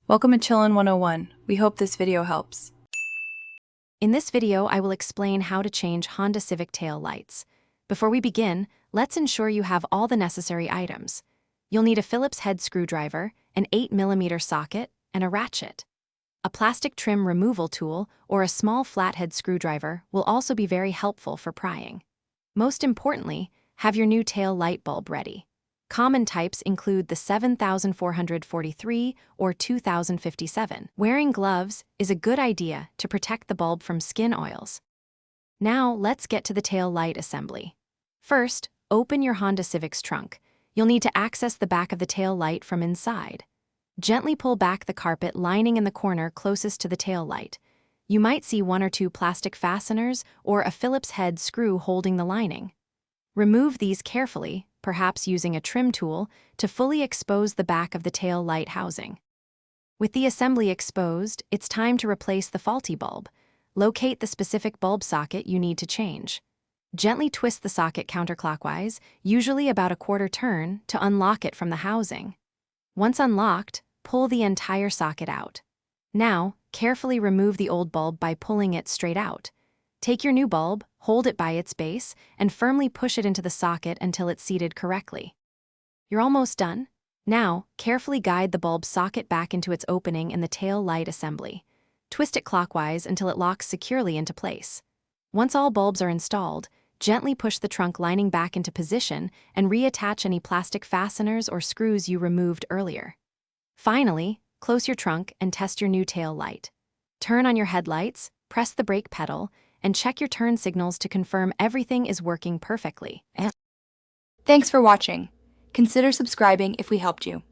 Welcome to Chillin' 101. We hope this video helps. In this video, I will explain how to change Honda Civic tail lights. Before we begin, let's ensure you have all the necessary items. You'll need a Phillips head screwdriver, an 8mm socket, and a ratchet. A plastic trim removal tool or a small flathead screwdriver will also be very helpful for prying. Most importantly, have your new tail light bulb ready. Common types include the 7443 or 2057. Wearing gloves is a good idea to protect the bulb from skin oils. Now, let's get to the tail light assembly. First, open your Honda Civic's trunk. You'll need to access the back of the tail light from inside. Gently pull back the carpet lining in the corner closest to the tail light. You might see one or two plastic fasteners or a Phillips head screw holding the lining. Remove these carefully, perhaps using a trim tool, to fully expose the back of the tail light housing. With the assembly exposed, it's time to replace the faulty bulb. Locate the specific bulb socket you need to change. Gently twist the socket counterclockwise, usually about a quarter turn, to unlock it from the housing. Once unlocked, pull the entire socket out. Now, carefully remove the old bulb by pulling it straight out. Take your new bulb, hold it by its base, and firmly push it into the socket until it's seated correctly. You're almost done. Now, carefully guide the bulb socket back into its opening in the tail light assembly. Twist it clockwise until it locks securely into place. Once all bulbs are installed, gently push the trunk lining back into position and reattach any plastic fasteners or screws you removed earlier. Finally, close your trunk and test your new tail light. Turn on your headlights, press the brake pedal, and check your turn signals to confirm everything is working perfectly. Thanks for watching. Consider subscribing if we helped you.